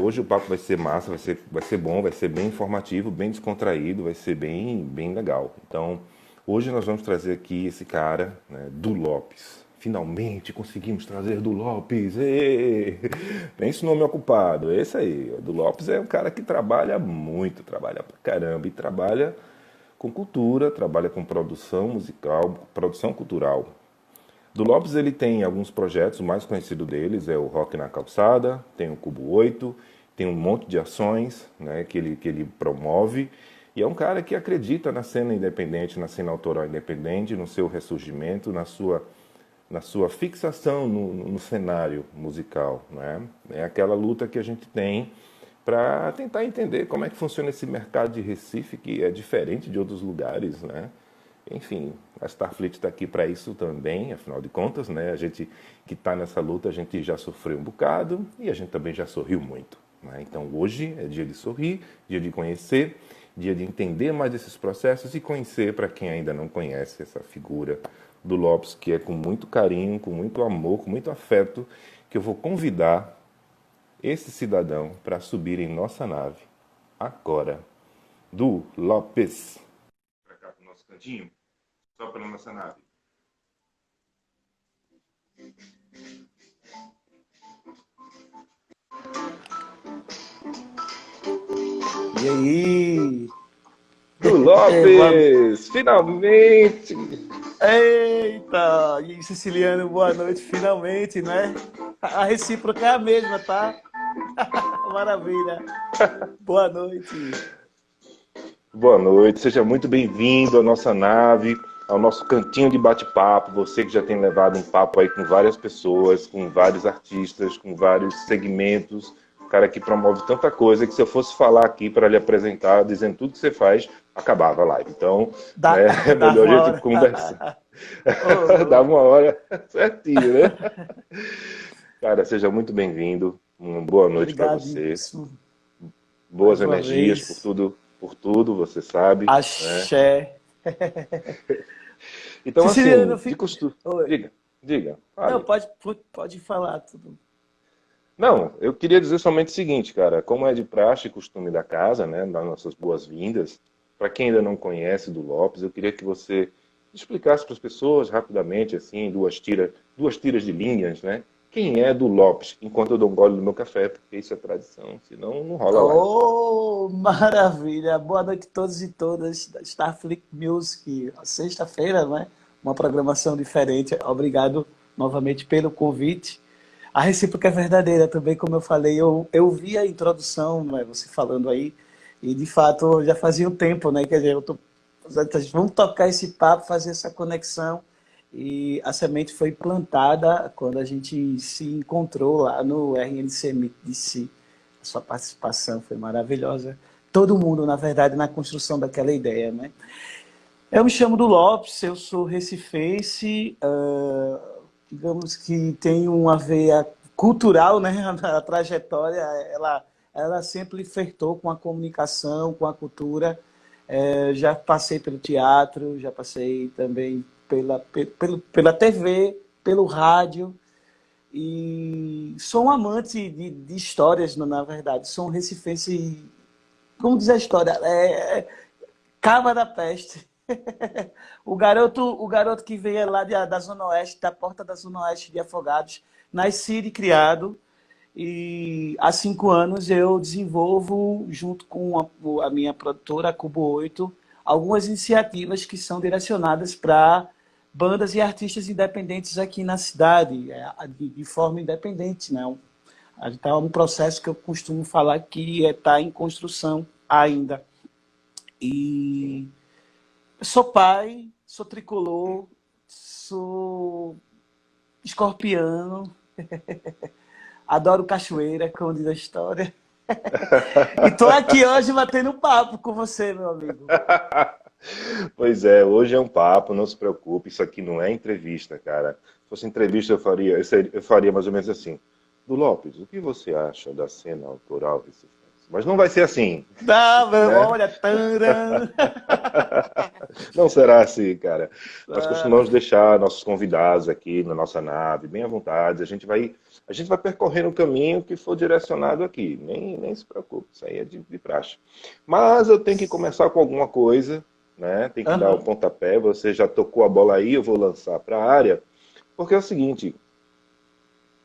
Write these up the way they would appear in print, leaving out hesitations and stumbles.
Hoje o papo vai ser massa, vai ser bom, vai ser bem informativo, bem descontraído, vai ser bem legal. Então, hoje nós vamos trazer aqui esse cara, né, Du Lopes. Finalmente conseguimos trazer Du Lopes. Ê! Tem esse nome ocupado, é esse aí. O Du Lopes é um cara que trabalha muito, trabalha pra caramba e trabalha com cultura, trabalha com produção musical, produção cultural. Do Lopes ele tem alguns projetos, o mais conhecido deles é o Rock na Calçada, tem o Cubo 8, tem um monte de ações, né, que ele promove, e é um cara que acredita na cena independente, na cena autoral independente, no seu ressurgimento, na sua fixação no cenário musical. Né? É aquela luta que a gente tem para tentar entender como é que funciona esse mercado de Recife, que é diferente de outros lugares, né? Enfim, a Starfleet está aqui para isso também, afinal de contas, né? A gente que está nessa luta, a gente já sofreu um bocado e a gente também já sorriu muito. Né? Então hoje é dia de sorrir, dia de conhecer, dia de entender mais esses processos e conhecer, para quem ainda não conhece, essa figura do Lopes, que é com muito carinho, com muito amor, com muito afeto, que eu vou convidar esse cidadão para subir em nossa nave agora. Du Lopes. Para cá, para o nosso cantinho. Só pela nossa nave. E aí? Do Boa... Lopes! Finalmente! Eita! E aí, Siciliano, boa noite, finalmente, né? A recíproca é a mesma, tá? Maravilha! Boa noite! Boa noite, seja muito bem-vindo à nossa nave, ao nosso cantinho de bate-papo. Você que já tem levado um papo aí com várias pessoas, com vários artistas, com vários segmentos. Um cara que promove tanta coisa que se eu fosse falar aqui para lhe apresentar, dizendo tudo que você faz, acabava a live. Então, Dá, né, é dá melhor a uma gente hora. conversar. Dá Oh, uma hora certinho, né? Cara, seja muito bem-vindo. Uma boa noite para obrigado, você. isso, Boas mais uma energias vez. por tudo, você sabe, né? Axé. Então, Siciliano, assim, de costume. Oi. Diga, Não, fale. pode falar tudo. Não, eu queria dizer somente o seguinte, cara, como é de praxe e costume da casa, né, das nossas boas-vindas, para quem ainda não conhece do Lopes, eu queria que você explicasse para as pessoas rapidamente, assim, duas tiras de linhas, né? Quem é do Lopes, enquanto eu dou um gole no meu café, porque isso é tradição, senão não rola live. Oh, maravilha! Boa noite a todos e todas da Starfleet Music. Sexta-feira, né? Uma programação diferente. Obrigado novamente pelo convite. A recíproca é verdadeira também, como eu falei. Eu vi a introdução, né, você falando aí, e de fato já fazia um tempo, né? Quer dizer, vamos tocar esse papo, fazer essa conexão. E a semente foi plantada quando a gente se encontrou lá no RNC Meet. A sua participação foi maravilhosa. Todo mundo, na verdade, na construção daquela ideia, né? Eu me chamo do Lopes, eu sou recifense, digamos que tenho uma veia cultural, né? A trajetória, ela sempre flertou com a comunicação, com a cultura. Já passei pelo teatro, já passei também pela TV, pelo rádio, e sou um amante de histórias, na verdade. Sou um recifense, como diz a história, cava da peste. O garoto que veio lá da Zona Oeste, da porta da Zona Oeste de Afogados, nascido e criado. E há 5 anos eu desenvolvo, junto com a minha produtora, a Cubo 8, algumas iniciativas que são direcionadas para bandas e artistas independentes aqui na cidade, de forma independente. Né? Então, é um processo que eu costumo falar que está em construção ainda. E sou pai, sou tricolor, sou escorpiano, adoro cachoeira, como diz a história. E tô aqui hoje batendo papo com você, meu amigo. Pois é, hoje é um papo, não se preocupe, isso aqui não é entrevista, cara. Se fosse entrevista, eu faria mais ou menos assim. Do Lopes, o que você acha da cena autoral recifense? Mas não vai ser assim, Tá, né? olha, taran. Não será assim, cara. Nós Ah, costumamos deixar nossos convidados aqui na nossa nave, bem à vontade. A gente vai percorrendo o caminho que for direcionado aqui. Nem se preocupe, isso aí é de praxe. Mas eu tenho que começar com alguma coisa, né? Tem que dar o aham. pontapé. Você já tocou a bola aí, eu vou lançar para a área. Porque é o seguinte,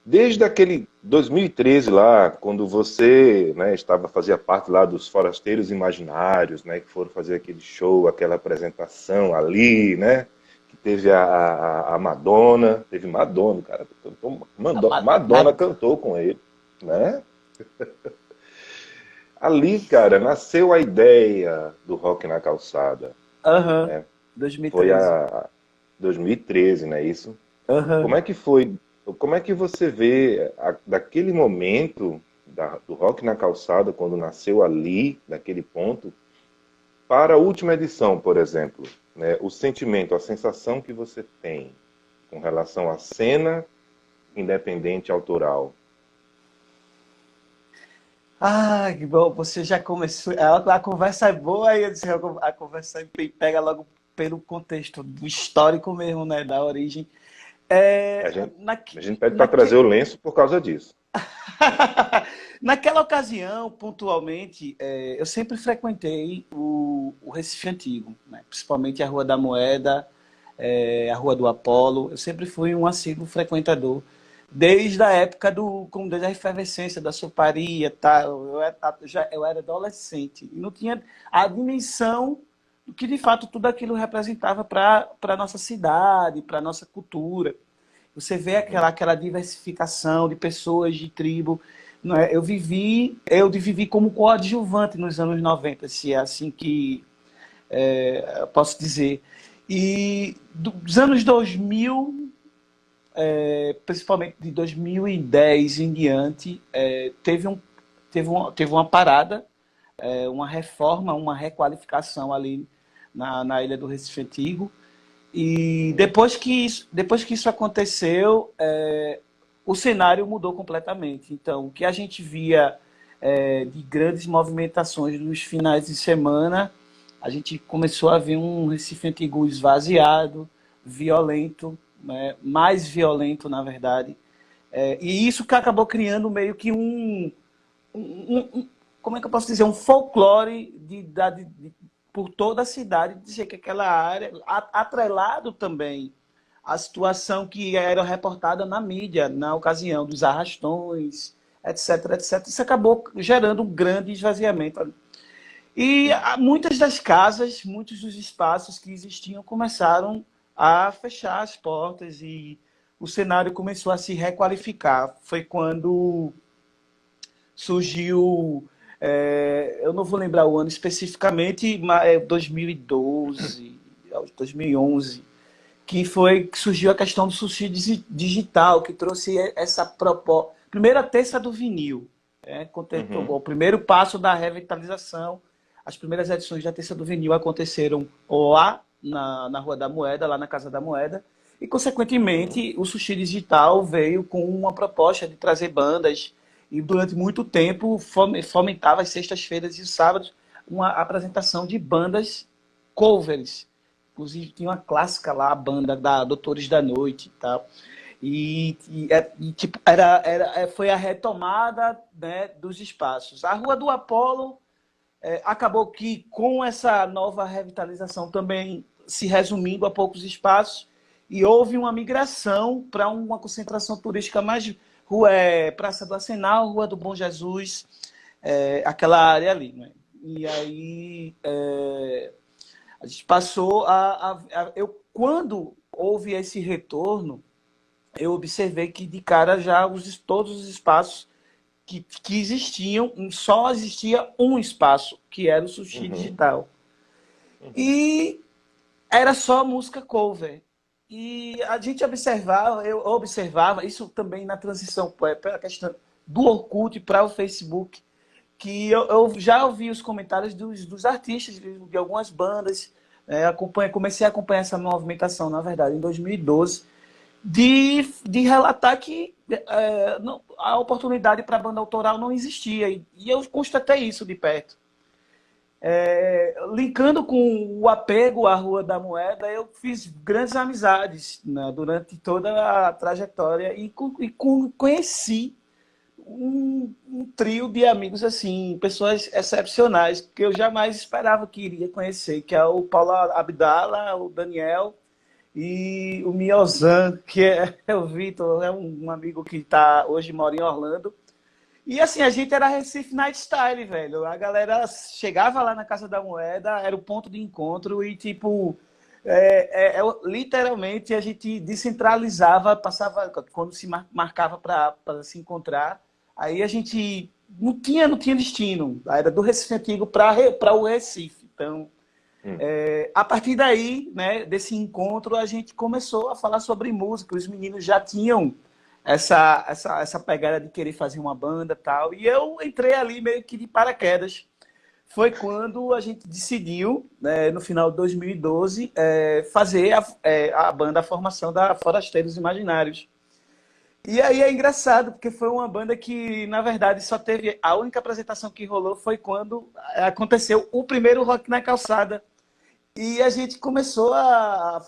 desde aquele 2013 lá, quando você, né, fazia parte lá dos Forasteiros Imaginários, né, que foram fazer aquele show, aquela apresentação ali, né, que teve a Madonna, teve Madonna, cara, Madonna cantou com ele, né? Ali, cara, nasceu a ideia do Rock na Calçada, Aham. né? Foi 2013. a 2013, não é isso? Como Aham. é que foi? Como é que você vê daquele momento do Rock na Calçada, quando nasceu ali, daquele ponto, para a última edição, por exemplo, né? O sentimento, a sensação que você tem com relação à cena independente autoral. Ah, que bom, você já começou. A conversa é boa e eu disse, a conversa pega logo pelo contexto do histórico mesmo, né? Da origem. A É, gente, naque, a gente pede para trazer naque... o lenço por causa disso. Naquela ocasião, pontualmente, eu sempre frequentei o Recife Antigo, né? Principalmente a Rua da Moeda, a Rua do Apolo. Eu sempre fui um assíduo frequentador. Desde a época como desde a efervescência da soparia, tá? Eu era adolescente e não tinha a dimensão do que de fato tudo aquilo representava para a nossa cidade, para a nossa cultura. Você vê Uhum. aquela diversificação de pessoas, de tribo. Não é? Eu vivi como coadjuvante nos anos 90, se é assim que eu posso dizer. E dos anos 2000, principalmente de 2010 em diante, teve uma parada, uma reforma, uma requalificação ali na ilha do Recife Antigo. E Uhum. depois que isso aconteceu, o cenário mudou completamente. Então, o que a gente via de grandes movimentações nos finais de semana, a gente começou a ver um Recife Antigo esvaziado, violento, né? Mais violento, na verdade. E isso que acabou criando meio que como é que eu posso dizer, um folclore por toda a cidade, dizer que aquela área, atrelado também à situação que era reportada na mídia, na ocasião dos arrastões, etc, etc. Isso acabou gerando um grande esvaziamento. E muitas das casas, muitos dos espaços que existiam começaram a fechar as portas e o cenário começou a se requalificar. Foi quando surgiu, eu não vou lembrar o ano especificamente, mas é 2012, 2011, que foi que surgiu a questão do suicídio digital, que trouxe essa proposta. Primeiro, a terça do vinil, Uhum. o primeiro passo da revitalização. As primeiras edições da terça do vinil aconteceram lá na Rua da Moeda, lá na Casa da Moeda, e, Uhum. consequentemente, o Sushi Digital veio com uma proposta de trazer bandas e, durante muito tempo, fomentava as sextas-feiras e os sábados uma apresentação de bandas covers. Inclusive, tinha uma clássica lá, a banda da Doutores da Noite e tal. Tipo, foi a retomada, né, dos espaços. A Rua do Apolo acabou que, com essa nova revitalização, também se resumindo a poucos espaços, e houve uma migração para uma concentração turística mais Praça do Arsenal, Rua do Bom Jesus, aquela área ali. Né? E aí a gente passou quando houve esse retorno, eu observei que de cara já todos os espaços que existiam, só existia um espaço, que era o Sushi Uhum. Digital. Uhum. E era só música cover. E a gente observava, eu observava, isso também na transição, pela questão do Orkut para o Facebook, que eu já ouvi os comentários dos artistas, de algumas bandas, comecei a acompanhar essa movimentação, na verdade, em 2012, de relatar que a oportunidade para a banda autoral não existia. E eu constatei isso de perto. linkando com o apego à Rua da Moeda, eu fiz grandes amizades, né, durante toda a trajetória conheci um trio de amigos assim, pessoas excepcionais que eu jamais esperava que iria conhecer, que é o Paulo Abdala, o Daniel e o Miozan, que é o Vitor, é um amigo que hoje mora em Orlando. E assim, a gente era Recife Night Style, velho. A galera chegava lá na Casa da Moeda, era o ponto de encontro e, tipo, literalmente a gente descentralizava, passava, quando se marcava para se encontrar, aí a gente não tinha destino. Era do Recife Antigo para o Recife. Então, a partir daí, né, desse encontro, a gente começou a falar sobre música. Os meninos já tinham essa pegada de querer fazer uma banda e tal. E eu entrei ali meio que de paraquedas. Foi quando a gente decidiu, né, no final de 2012, fazer a banda, a formação da Forasteiros Imaginários. E aí é engraçado, porque foi uma banda que, na verdade, só teve... A única apresentação que rolou foi quando aconteceu o primeiro Rock na Calçada. E a gente começou a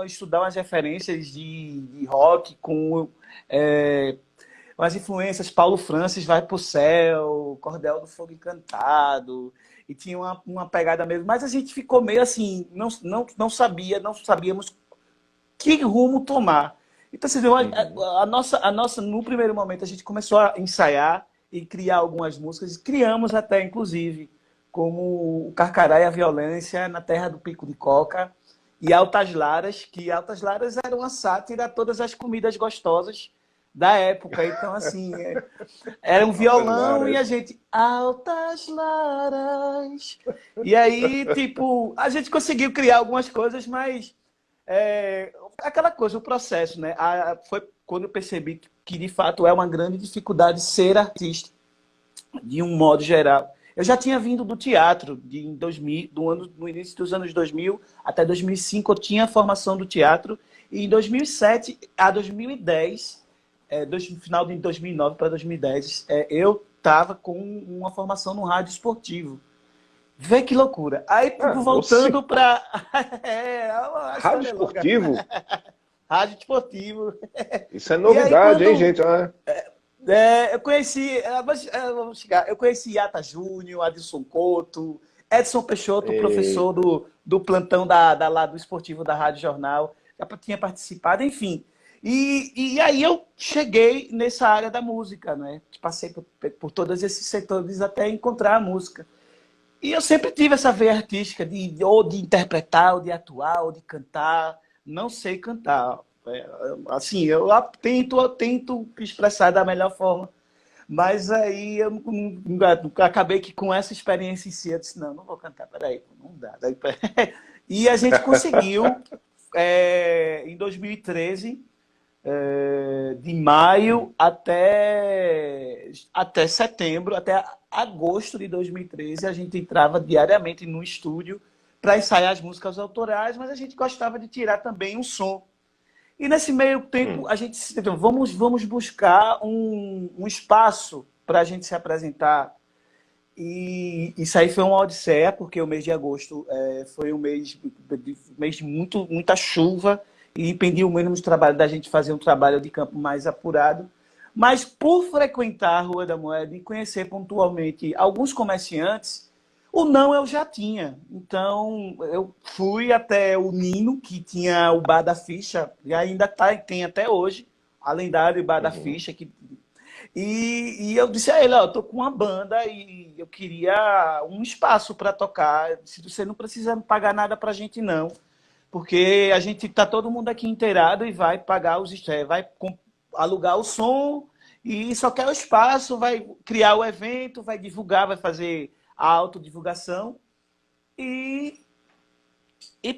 estudar umas referências de rock com umas influências. Paulo Francis Vai Pro Céu, Cordel do Fogo Encantado, e tinha uma pegada mesmo. Mas a gente ficou meio assim, não sabíamos que rumo tomar. Então, você vê, a nossa, no primeiro momento, a gente começou a ensaiar e criar algumas músicas, criamos até, inclusive, como o Carcará e a Violência, Na Terra do Pico de Coca, e Altas Laras, que Altas Laras era uma sátira a todas as comidas gostosas da época. Então, assim, era um violão e a gente... Altas Laras... E aí, tipo, a gente conseguiu criar algumas coisas, mas... aquela coisa, o processo, né? Foi quando eu percebi que, de fato, é uma grande dificuldade ser artista, de um modo geral. Eu já tinha vindo do teatro, no início dos anos 2000 até 2005, eu tinha formação do teatro, e em 2007 a 2010, final de 2009 para 2010, eu estava com uma formação no rádio esportivo. Vê que loucura. Aí, voltando para... Rádio esportivo? Rádio esportivo. Isso é novidade, hein, gente? Eu conheci... Vamos chegar. Eu conheci Yata Júnior, Adilson Couto, Edson Peixoto, professor do plantão lá do esportivo da Rádio Jornal. Já tinha participado, enfim. E aí eu cheguei nessa área da música, né? Passei por todos esses setores até encontrar a música. E eu sempre tive essa veia artística, ou de interpretar, ou de atuar, ou de cantar. Não sei cantar. Assim, eu tento expressar da melhor forma. Mas aí eu acabei que com essa experiência em si, eu disse, não vou cantar, peraí, não dá. E a gente conseguiu, em 2013, de maio até setembro, até agosto de 2013, a gente entrava diariamente no estúdio para ensaiar as músicas autorais, mas a gente gostava de tirar também um som. E nesse meio tempo, a gente se entendeu, vamos buscar um espaço para a gente se apresentar. E isso aí foi uma odisseia, porque o mês de agosto foi um mês de muita chuva, e impediu o mínimo de trabalho da gente fazer um trabalho de campo mais apurado. Mas por frequentar a Rua da Moeda e conhecer pontualmente alguns comerciantes, o não eu já tinha. Então eu fui até o Nino, que tinha o Bar da Ficha, e ainda tem até hoje, a lendário Bar da Ficha. E eu disse a ele, eu tô com uma banda e eu queria um espaço para tocar. Se você não precisa pagar nada pra gente, não. Porque a gente tá todo mundo aqui inteirado e vai pagar vai alugar o som e só quer o espaço, vai criar o evento, vai divulgar, vai fazer a autodivulgação e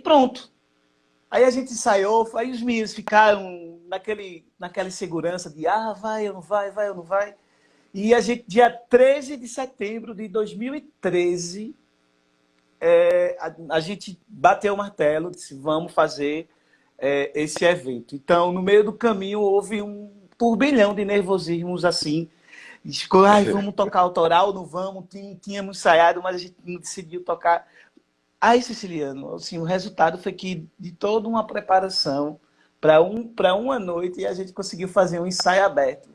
pronto. Aí a gente ensaiou, aí os meninos ficaram naquela insegurança de vai ou não vai, vai ou não vai. E a gente, dia 13 de setembro de 2013, a gente bateu o martelo, disse, vamos fazer esse evento. Então, no meio do caminho, houve um turbilhão de nervosismos, assim, E ficou, ai, vamos tocar autoral, não vamos? Tínhamos ensaiado, mas a gente não decidiu tocar. Aí, Siciliano, assim, o resultado foi que de toda uma preparação para uma noite a gente conseguiu fazer um ensaio aberto.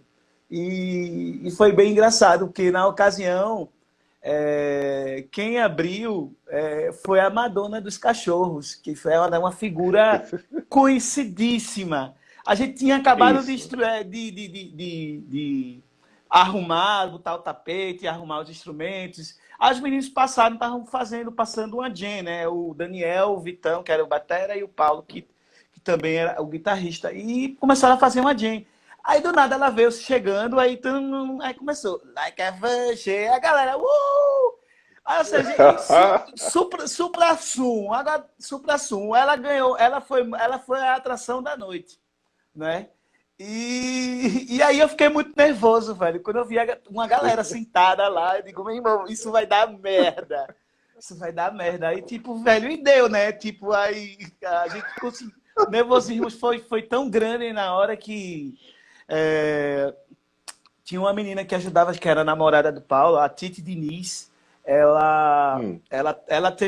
E foi bem engraçado, porque na ocasião quem abriu foi a Madonna dos Cachorros, que foi uma figura conhecidíssima. A gente tinha acabado Isso. de arrumar, botar o tapete, arrumar os instrumentos. As meninas passaram, estavam passando uma jam, né? O Daniel, o Vitão, que era o batera, e o Paulo, que também era o guitarrista. E começaram a fazer uma jam. Aí do nada ela veio chegando, aí começou, like a virgin, a galera, Aí, ou seja, supra-sum, agora supra-sum, ela ganhou, ela foi a atração da noite, né? E aí eu fiquei muito nervoso, velho. Quando eu vi uma galera sentada lá, eu digo, meu irmão, isso vai dar merda. Isso vai dar merda. Aí, tipo, velho, e deu, né? Tipo, aí a gente conseguiu. O nervosismo foi tão grande na hora que é, tinha uma menina que ajudava, que era a namorada do Paulo, a Titi Diniz. Hum.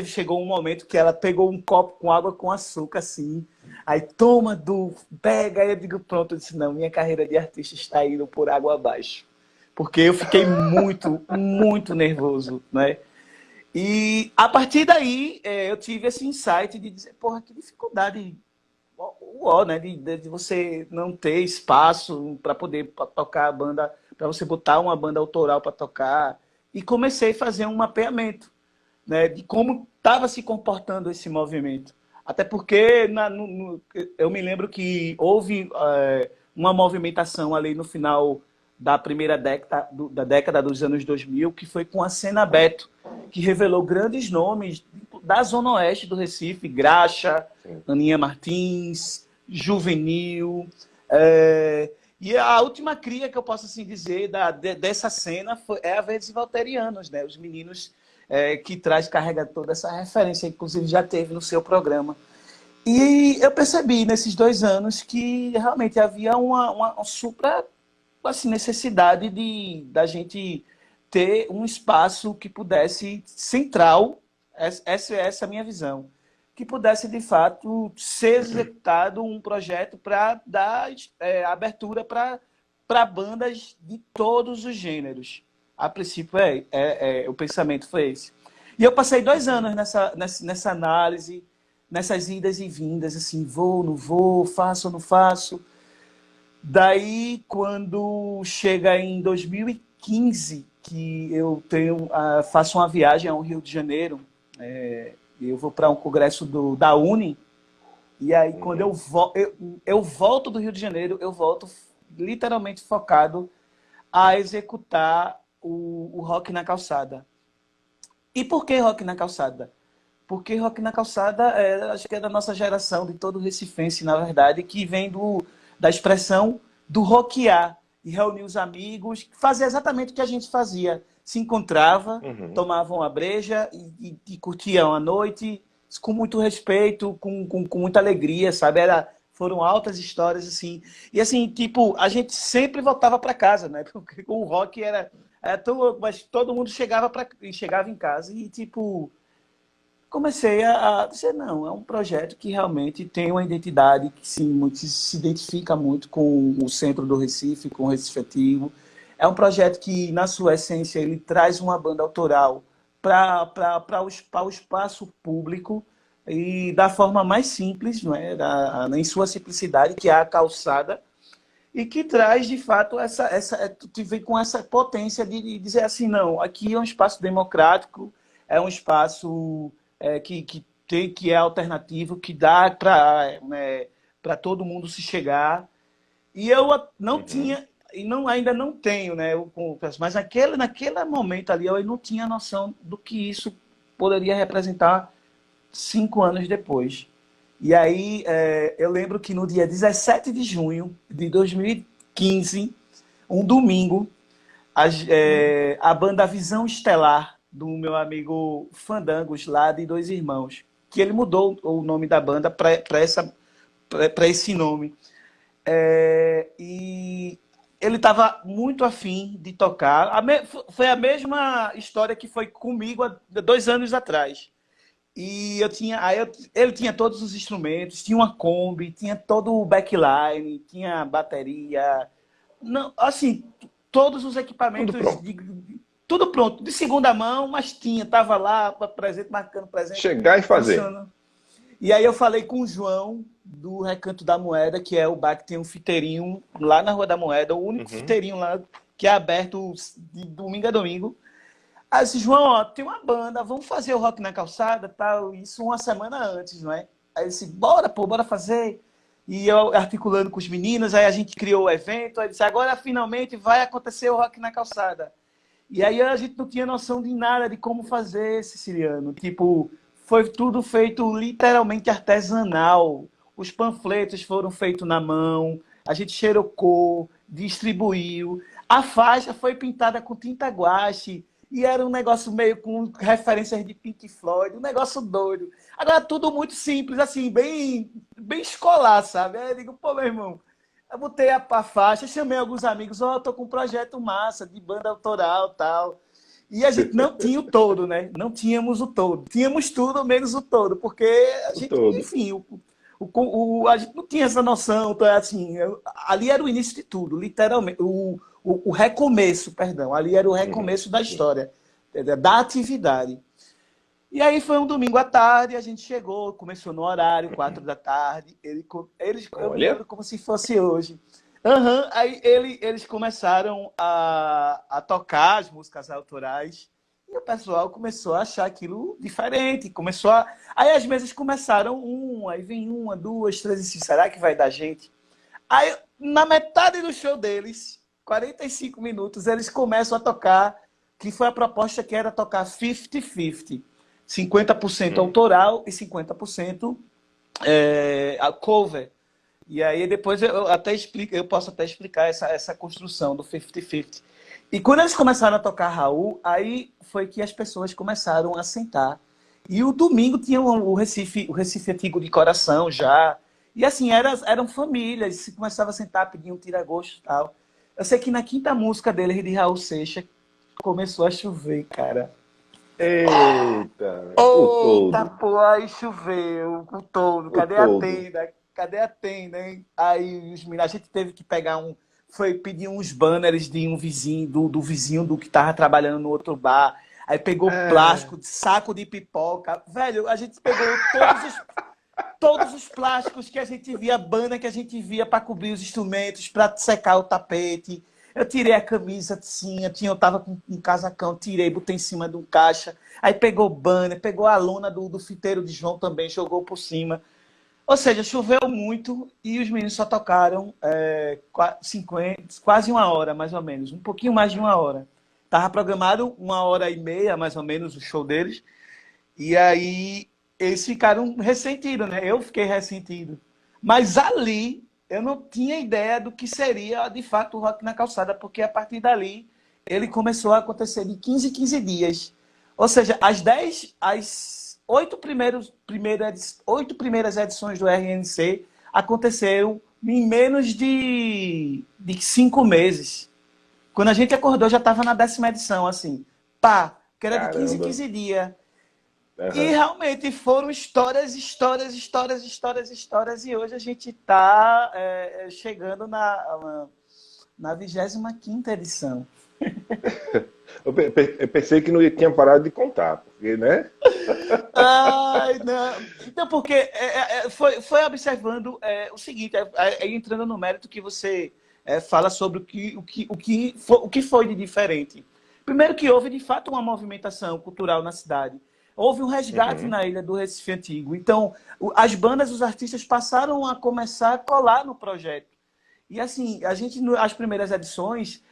Chegou um momento que ela pegou um copo com água com açúcar, assim. Aí, toma, Du, pega. Aí eu digo, pronto, eu disse, não, minha carreira de artista está indo por água abaixo. Porque eu fiquei muito, muito nervoso, né? E a partir daí, eu tive esse insight de dizer, porra, que dificuldade né? De você não ter espaço para poder tocar a banda, para você botar uma banda autoral para tocar. E comecei a fazer um mapeamento, né, de como estava se comportando esse movimento. Até porque eu me lembro que houve uma movimentação ali no final da primeira década, da década dos anos 2000, que foi com a Cena Beto, que revelou grandes nomes da Zona Oeste do Recife, Graxa, Sim. Aninha Martins, Juvenil. E a última cria que eu posso assim dizer dessa cena é a Verdes e Volterianos, né? Os meninos que carrega toda essa referência, inclusive já teve no seu programa. E eu percebi nesses 2 anos que realmente havia uma supra assim, necessidade da gente ter um espaço que pudesse, central, essa é a minha visão, que pudesse, de fato, ser executado um projeto para dar abertura para bandas de todos os gêneros. A princípio, o pensamento foi esse. E eu passei 2 anos nessa análise, nessas idas e vindas, assim, vou, não vou, faço ou não faço. Daí, quando chega em 2015, que eu faço uma viagem ao Rio de Janeiro, eu vou para um congresso da Uni, e aí quando eu volto do Rio de Janeiro, eu volto literalmente focado a executar o Rock na Calçada. E por que Rock na Calçada? Porque Rock na Calçada, acho que é da nossa geração, de todo recifense, na verdade, que vem da expressão do rockear, e reunir os amigos, fazer exatamente o que a gente fazia. Se encontrava, Uhum. tomava uma breja e curtiam a noite com muito respeito, com muita alegria, sabe? Foram altas histórias, assim. E, assim, tipo, a gente sempre voltava para casa, né? Porque o rock era tão louco, mas todo mundo chegava em casa e, tipo, comecei a dizer, não, é um projeto que realmente tem uma identidade que se identifica muito com o centro do Recife, com o Recife Antigo. É um projeto que, na sua essência, ele traz uma banda autoral para o espaço público e da forma mais simples, não é? Em sua simplicidade, que é a calçada, e que traz, de fato, tu vem com essa potência de dizer assim, não, aqui é um espaço democrático, é um espaço que é alternativo, que dá para todo mundo se chegar. E eu não Uhum. tinha, e ainda não tenho, né? Mas naquele momento ali eu não tinha noção do que isso poderia representar 5 anos depois. E aí eu lembro que no dia 17 de junho de 2015, um domingo, Hum. a banda Visão Estelar, do meu amigo Fandangos, lá de Dois Irmãos, que ele mudou o nome da banda para esse nome. E ele estava muito afim de tocar. Foi a mesma história que foi comigo há 2 anos atrás. E ele tinha todos os instrumentos, tinha uma Kombi, tinha todo o backline, tinha bateria, não, assim, todos os Tudo equipamentos, pronto. tudo pronto, de segunda mão, mas estava lá, presente, marcando presente, Chegar e fazer. funcionando. E aí eu falei com o João, do Recanto da Moeda, que é o bar que tem um fiteirinho lá na Rua da Moeda, o único Uhum. fiteirinho lá que é aberto de domingo a domingo. Aí eu disse, João, ó, tem uma banda, vamos fazer o Rock na Calçada, tal, isso uma semana antes, não é? Aí ele disse, bora, pô, bora fazer. E eu articulando com os meninos, aí a gente criou o evento, aí disse, agora finalmente vai acontecer o Rock na Calçada. E aí a gente não tinha noção de nada de como fazer, Siciliano. Tipo, foi tudo feito literalmente artesanal. Os panfletos foram feitos na mão, a gente xerocou, distribuiu. A faixa foi pintada com tinta guache e era um negócio meio com referências de Pink Floyd, um negócio doido. Agora, tudo muito simples, assim, bem escolar, sabe? Aí eu digo, pô, meu irmão, eu botei a faixa, chamei alguns amigos, ó, tô com um projeto massa de banda autoral e tal. E a gente não tinha o todo, né? Não tínhamos o todo. Tínhamos tudo menos o todo, porque a O gente, todo. enfim, a gente não tinha essa noção. Então, assim, ali era o início de tudo, literalmente. O recomeço, perdão. Ali era o Uhum. recomeço da Sim. história, da atividade. E aí foi um domingo à tarde, a gente chegou, começou no horário, 4 da tarde. Eu me Olha. lembro como se fosse hoje. Aí eles começaram a tocar as músicas autorais e o pessoal começou a achar aquilo diferente. Aí as mesas começaram, aí vem uma, duas, três, e assim, será que vai dar gente? Aí, na metade do show deles, 45 minutos, eles começam a tocar, que foi a proposta que era tocar 50-50. 50% Hum. autoral e 50% a cover. E aí depois eu posso até explicar essa construção do 50-50. E quando eles começaram a tocar Raul, aí foi que as pessoas começaram a sentar. E o domingo tinha o Recife Antigo de Coração já. E assim, eram famílias, se começava a sentar, pedir um tira-gosto e tal. Eu sei que na quinta música dele, de Raul Seixas, começou a chover, cara. Eita, o Eita, todo. pô, aí choveu o todo. O Cadê a todo. tenda? Cadê a tenda, hein? Aí a gente teve que foi pedir uns banners de um vizinho, do vizinho do que tava trabalhando no outro bar. Aí pegou É. plástico, saco de pipoca. Velho, a gente pegou todos os plásticos que a gente via, banner que a gente via para cobrir os instrumentos, para secar o tapete. Eu tirei a camisa, sim, eu tava com um casacão, tirei, botei em cima de um caixa. Aí pegou banner, pegou a lona do fiteiro de João também, jogou por cima. Ou seja, choveu muito e os meninos só tocaram 50, quase uma hora, mais ou menos. Um pouquinho mais de uma hora. Tava programado 1 hora e meia, mais ou menos, o show deles. E aí eles ficaram ressentidos, né? Eu fiquei ressentido. Mas ali eu não tinha ideia do que seria de fato o Rock na Calçada, porque a partir dali ele começou a acontecer de 15 em 15 dias. Ou seja, as 8 primeiras edições do RNC aconteceram em menos de 5 meses. Quando a gente acordou, já estava na 10ª edição, assim. Pá, que era de 15 em Caramba. 15 dias. E Aham. realmente foram histórias, histórias, histórias, histórias, histórias. E hoje a gente está chegando na 25ª edição. Eu pensei que não tinha parado de contar, porque, né? Ai, não. Então, porque foi observando o seguinte, entrando no mérito que você fala sobre o que foi de diferente. Primeiro que houve, de fato, uma movimentação cultural na cidade. Houve um resgate Uhum. na ilha do Recife Antigo. Então, as bandas, os artistas passaram a começar a colar no projeto. E assim, a gente, as primeiras edições,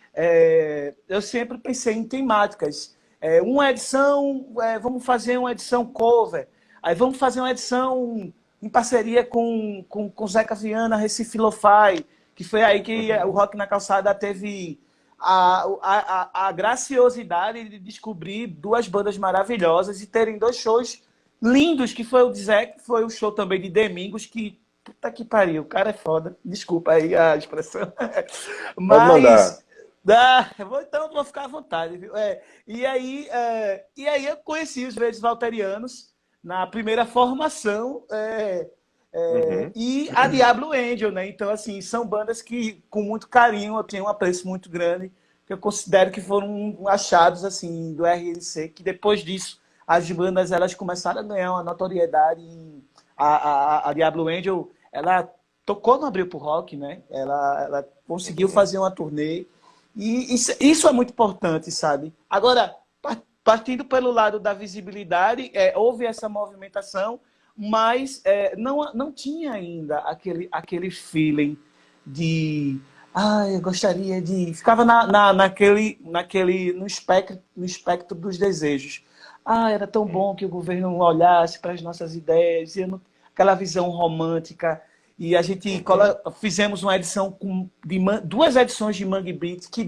eu sempre pensei em temáticas. Uma edição, vamos fazer uma edição cover. Aí vamos fazer uma edição em parceria com Zeca Viana, Recife Lo-Fi, que foi aí que o Uhum. Rock na Calçada teve a graciosidade de descobrir duas bandas maravilhosas e terem dois shows lindos, que foi o Zé, que foi o show também de Domingos, que puta que pariu, o cara é foda. Desculpa aí a expressão. Pode mandar. Mas, então vou ficar à vontade, viu? E aí eu conheci os Verdes Valterianos na primeira formação, Uhum. e a Diablo Angel, né? Então, assim, são bandas que, com muito carinho, eu tenho um apreço muito grande, que eu considero que foram achados, assim, do RNC, que depois disso, as bandas, elas começaram a ganhar uma notoriedade. A Diablo Angel, ela tocou no Abril pro Rock, né? Ela conseguiu Uhum. fazer uma turnê, e isso é muito importante, sabe? Agora, partindo pelo lado da visibilidade, houve essa movimentação, mas não tinha ainda aquele feeling de eu gostaria de... Ficava no espectro dos desejos. Era tão bom que o governo olhasse para as nossas ideias, aquela visão romântica. E a gente Uhum. fizemos uma edição duas edições de Mangue Beat, que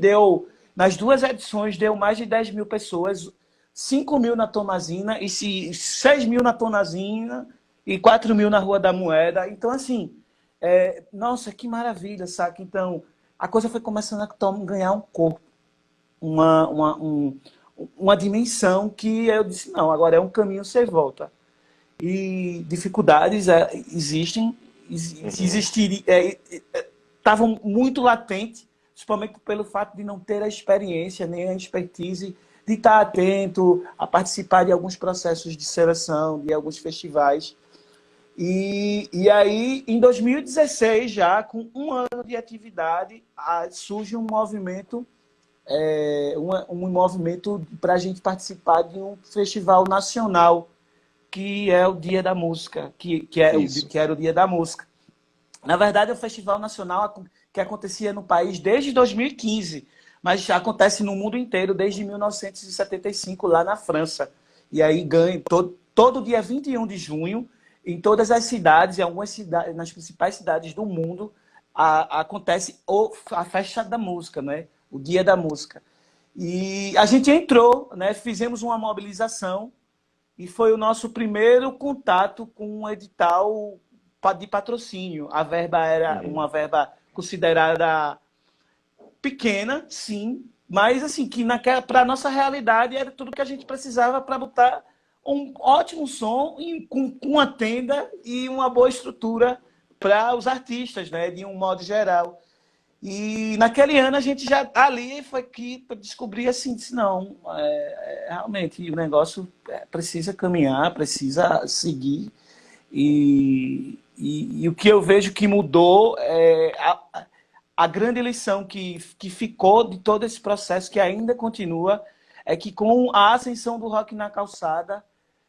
nas duas edições deu mais de 10 mil pessoas, 5 mil na Tomazina, e 6 mil na Tonazina, e 4 mil na Rua da Moeda. Então, assim, nossa, que maravilha, saca? Então, a coisa foi começando a ganhar um corpo, uma dimensão, que eu disse, não, agora é um caminho sem volta. E dificuldades existem, Uhum. estavam muito latentes, principalmente pelo fato de não ter a experiência nem a expertise de estar atento a participar de alguns processos de seleção, de alguns festivais. E aí, em 2016, já com um ano de atividade, surge um movimento, um movimento para a gente participar de um festival nacional, que é o Dia da Música, Isso. que era o Dia da Música. Na verdade, é um festival nacional que acontecia no país desde 2015, mas já acontece no mundo inteiro desde 1975, lá na França. E aí ganha todo dia 21 de junho, em todas as cidades, em algumas cidades, nas principais cidades do mundo, acontece a festa da música, né? O Dia da Música. E a gente entrou, né? Fizemos uma mobilização, e foi o nosso primeiro contato com um edital de patrocínio. A verba era Uhum. uma verba considerada pequena, sim, mas assim, que para a nossa realidade era tudo que a gente precisava para botar um ótimo som com uma tenda e uma boa estrutura para os artistas, né, de um modo geral. E naquele ano a gente já ali foi que descobri assim, disse, não, realmente o negócio precisa caminhar, precisa seguir. E o que eu vejo que mudou é a grande lição que ficou de todo esse processo, que ainda continua, é que com a ascensão do rock na calçada,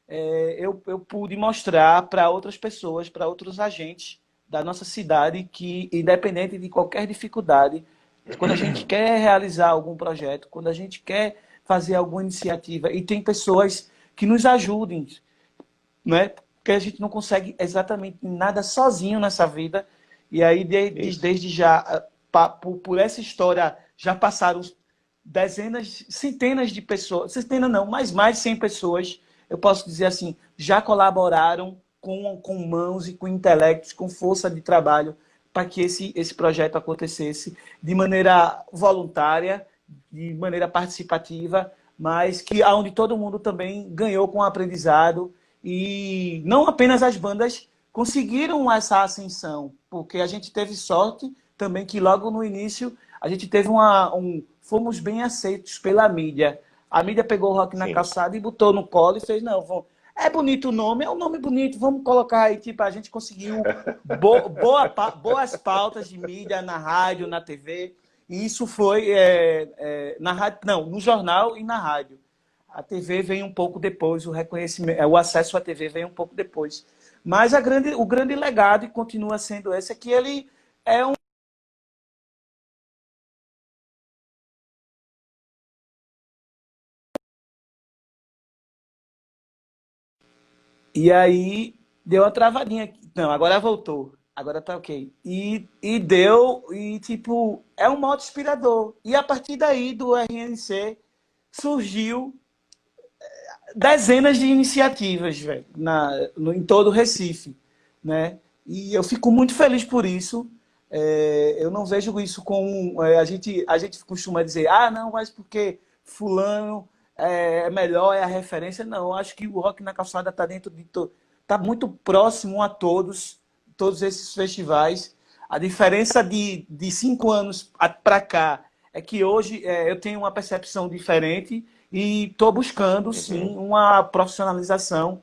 eu pude mostrar para outras pessoas, para outros agentes da nossa cidade, que independente de qualquer dificuldade, quando a gente quer realizar algum projeto, quando a gente quer fazer alguma iniciativa, e tem pessoas que nos ajudem, né? Porque a gente não consegue exatamente nada sozinho nessa vida. E aí, Isso. desde já, por essa história, já passaram dezenas, centenas de pessoas, centenas não, mas mais de 100 pessoas, eu posso dizer assim, já colaboraram com mãos e com intelectos, com força de trabalho, para que esse projeto acontecesse de maneira voluntária, de maneira participativa, mas que onde todo mundo também ganhou com o aprendizado. E não apenas as bandas conseguiram essa ascensão, porque a gente teve sorte também que logo no início a gente teve fomos bem aceitos pela mídia. A mídia pegou o Rock na Sim. Calçada e botou no colo e fez, não, é bonito o nome, é um nome bonito, vamos colocar aí, tipo, a gente conseguiu boas pautas de mídia na rádio, na TV, e isso foi na rádio, não, no jornal e na rádio. A TV vem um pouco depois, o reconhecimento, o acesso à TV vem um pouco depois. Mas o grande legado, e continua sendo esse, é que ele é um... E aí, deu uma travadinha aqui. Não, agora voltou. Agora tá ok. E tipo, é um modo inspirador. E a partir daí, do RNC, surgiu dezenas de iniciativas, velho, em todo o Recife, né? E eu fico muito feliz por isso. Eu não vejo isso com... a gente costuma dizer, ah, não, mas porque fulano é melhor, é a referência. Não, eu acho que o Rock na Calçada está dentro de... Está muito próximo a todos esses festivais. A diferença de 5 anos para cá é que hoje eu tenho uma percepção diferente e estou buscando, sim, Uhum. uma profissionalização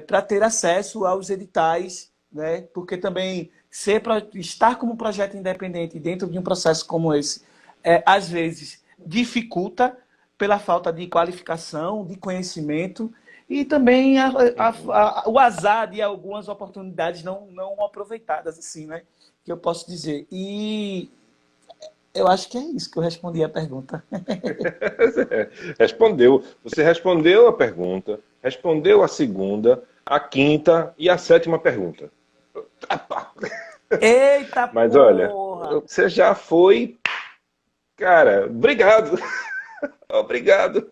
para ter acesso aos editais, né? Porque também estar como projeto independente dentro de um processo como esse, às vezes dificulta pela falta de qualificação, de conhecimento e também Uhum. o azar de algumas oportunidades não aproveitadas, assim, né? Que eu posso dizer. E eu acho que é isso que eu respondi a pergunta. Respondeu. Você respondeu a pergunta, respondeu a segunda, a quinta e a sétima pergunta. Eita Mas olha, porra! você já foi, cara, obrigado, obrigado.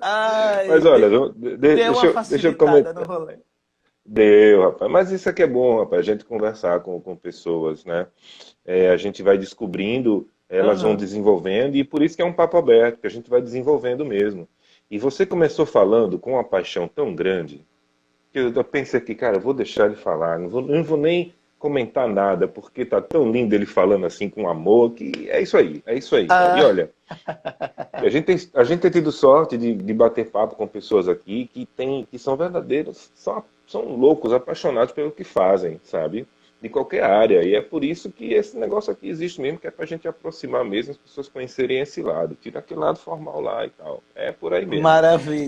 Ai, Mas olha, deu uma deixa eu facilitada no comentar. rolê. Deu, rapaz. Mas isso aqui é bom, rapaz, a gente conversar com pessoas, né? A gente vai descobrindo, elas vão Aham. desenvolvendo, e por isso que é um papo aberto, que a gente vai desenvolvendo mesmo. E você começou falando com uma paixão tão grande, que eu pensei aqui, cara, eu vou deixar ele falar, não vou nem comentar nada, porque tá tão lindo ele falando assim com amor, que é isso aí, é isso aí, cara. E Ah, olha, a gente tem tido sorte de bater papo com pessoas aqui que são verdadeiros, são loucos, apaixonados pelo que fazem, sabe? De qualquer área. E é por isso que esse negócio aqui existe mesmo, que é pra gente aproximar mesmo, as pessoas conhecerem esse lado. Tira aquele lado formal lá e tal. É por aí mesmo.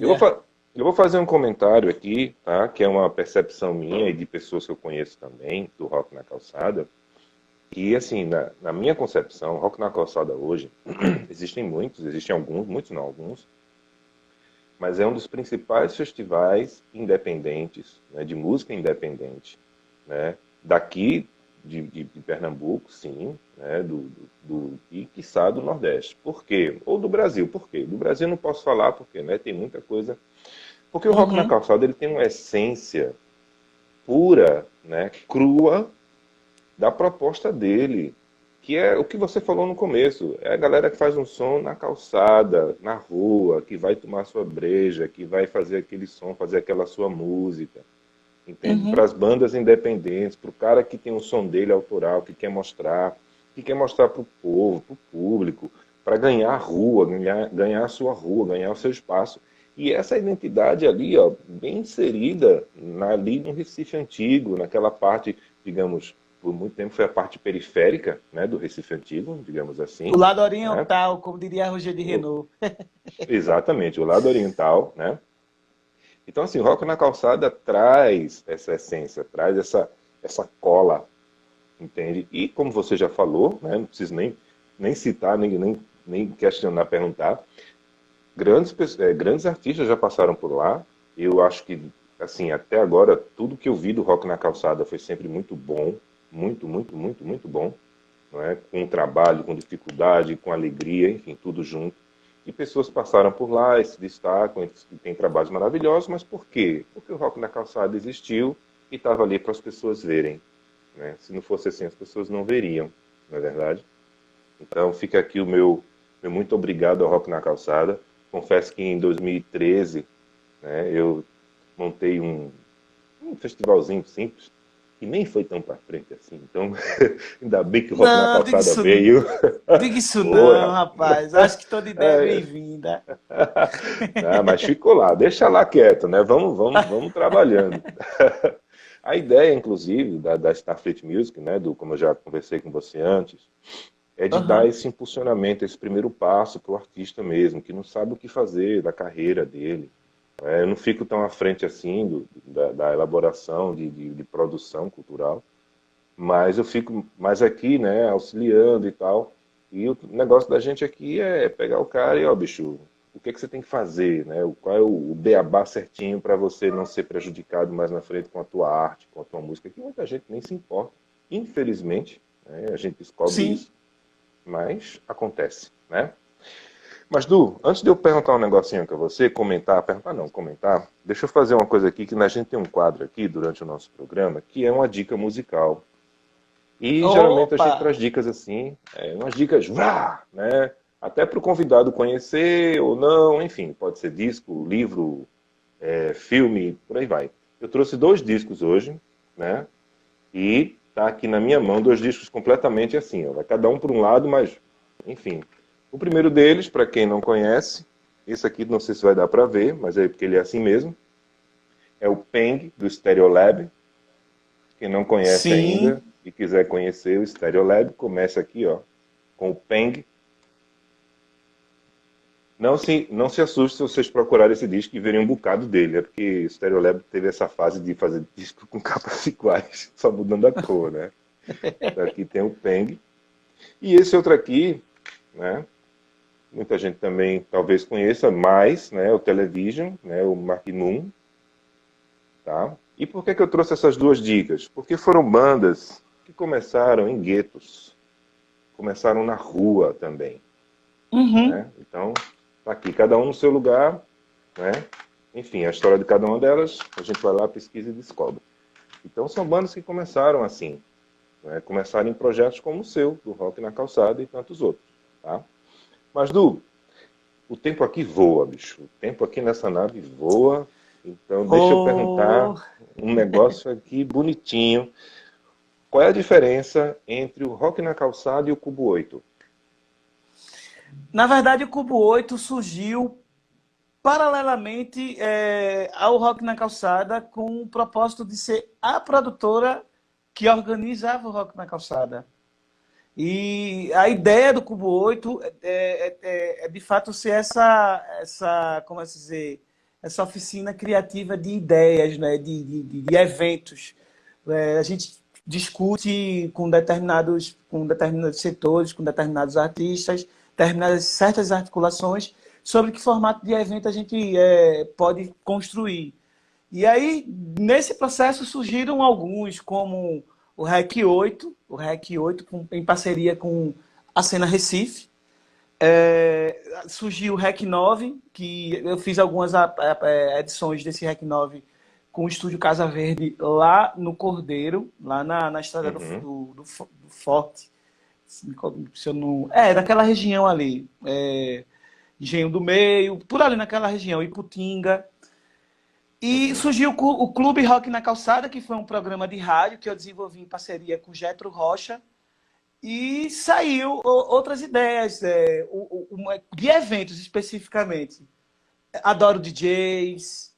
Eu vou, maravilha. fa- eu vou fazer um comentário aqui, tá? Que é uma percepção minha e de pessoas que eu conheço também, do Rock na Calçada. E assim, na minha concepção, Rock na Calçada hoje, existem alguns, muitos não alguns, mas é um dos principais festivais independentes, né, de música independente, né, daqui de Pernambuco, sim, né, e quiçá do Nordeste. Por quê? Ou do Brasil, por quê? Do Brasil eu não posso falar porque, né, tem muita coisa. Porque o Rock na Uhum, Calçada ele tem uma essência pura, né, crua da proposta dele, que é o que você falou no começo. É a galera que faz um som na calçada, na rua, que vai tomar sua breja, que vai fazer aquele som, fazer aquela sua música, entende? Para uhum, as bandas independentes, para o cara que tem um som dele autoral, que quer mostrar para o povo, para o público, para ganhar a rua, ganhar a sua rua, ganhar o seu espaço. E essa identidade ali, ó, bem inserida ali no Recife Antigo, naquela parte, digamos, por muito tempo foi a parte periférica, né, do Recife Antigo, digamos o assim, lado né? oriental, como diria Roger de O- Renault. Exatamente, o lado oriental, né? Então, assim, o Rock na Calçada traz essa essência, traz essa cola, entende? E como você já falou, né, não preciso nem citar, nem questionar, perguntar, grandes artistas já passaram por lá. Eu acho que, assim, até agora, tudo que eu vi do Rock na Calçada foi sempre muito bom, muito, muito, muito, muito bom, não é? Com trabalho, com dificuldade, com alegria, enfim, tudo junto. E pessoas passaram por lá e se destacam, e têm trabalhos maravilhosos, mas por quê? Porque o Rock na Calçada existiu e estava ali para as pessoas verem, né? Se não fosse assim, as pessoas não veriam, não é verdade? Então fica aqui o meu muito obrigado ao Rock na Calçada. Confesso que em 2013, né, eu montei um festivalzinho simples, que nem foi tão para frente assim. Então, ainda bem que o Rock na Não, Calçada veio. diga isso Foi, não, rapaz. rapaz. Acho que toda ideia é É, bem-vinda. ah, mas ficou lá, deixa lá quieto, né? Vamos trabalhando. A ideia, inclusive, da Starfleet Music, né, como eu já conversei com você antes, é de dar Aham, esse impulsionamento, esse primeiro passo para o artista mesmo, que não sabe o que fazer da carreira dele. Eu não fico tão à frente assim da elaboração de produção cultural, mas eu fico mais aqui, né, auxiliando e tal. E o negócio da gente aqui é pegar o cara e, ó, bicho, o que é que você tem que fazer, né? Qual é o beabá certinho para você não ser prejudicado mais na frente com a tua arte, com a tua música, que muita gente nem se importa. Infelizmente, né, a gente descobre sim. isso, mas acontece, né? Mas, Du, antes de eu perguntar um negocinho para você, perguntar não, comentar, deixa eu fazer uma coisa aqui, que a gente tem um quadro aqui durante o nosso programa, que é uma dica musical. E geralmente a Opa! gente traz dicas assim, umas dicas, né? Até para o convidado conhecer ou não, enfim, pode ser disco, livro, filme, por aí vai. Eu trouxe 2 discos hoje, né? E tá aqui na minha mão 2 discos completamente assim, ó, vai cada um por um lado, mas enfim. O primeiro deles, para quem não conhece, esse aqui não sei se vai dar para ver, mas é porque ele é assim mesmo, é o Peng do Stereolab. Quem não conhece Sim. ainda e quiser conhecer o Stereolab, comece aqui, ó, com o Peng. Não se assuste se vocês procurarem esse disco e verem um bocado dele, é porque o Stereolab teve essa fase de fazer disco com capas iguais, só mudando a cor, né? Então aqui tem o Peng. E esse outro aqui, né? Muita gente também talvez conheça mais, né? O Television, né? O Magnum, tá? E por que que eu trouxe essas 2 dicas? Porque foram bandas que começaram em guetos, começaram na rua também, Uhum. né? Então, tá aqui, cada um no seu lugar, né? Enfim, a história de cada uma delas, a gente vai lá, pesquisa e descobre. Então, são bandas que começaram assim, né? Começaram em projetos como o seu, do Rock na Calçada e tantos outros, tá? Mas, Du, o tempo aqui voa, bicho. O tempo aqui nessa nave voa. Então, deixa eu perguntar Oh, um negócio aqui bonitinho. Qual é a diferença entre o Rock na Calçada e o Cubo 8? na verdade, o Cubo 8 surgiu paralelamente ao Rock na Calçada com o propósito de ser a produtora que organizava o Rock na Calçada. E a ideia do Cubo 8 é de fato ser como é que se dizer, essa oficina criativa de ideias, né? de eventos. A gente discute com determinados setores, com determinados artistas, determinadas certas articulações, sobre que formato de evento a gente pode construir. E aí, nesse processo, surgiram alguns, como o REC 8 em parceria com a Cena Recife. Surgiu o REC 9, que eu fiz algumas edições desse REC 9 com o Estúdio Casa Verde lá no Cordeiro, lá na estrada Uhum, do Forte. Se eu não... daquela região ali. Engenho do Meio, por ali naquela região, Iputinga. E uhum. surgiu o Clube Rock na Calçada, que foi um programa de rádio que eu desenvolvi em parceria com o Getro Rocha. E saiu outras ideias de eventos especificamente. Adoro DJs,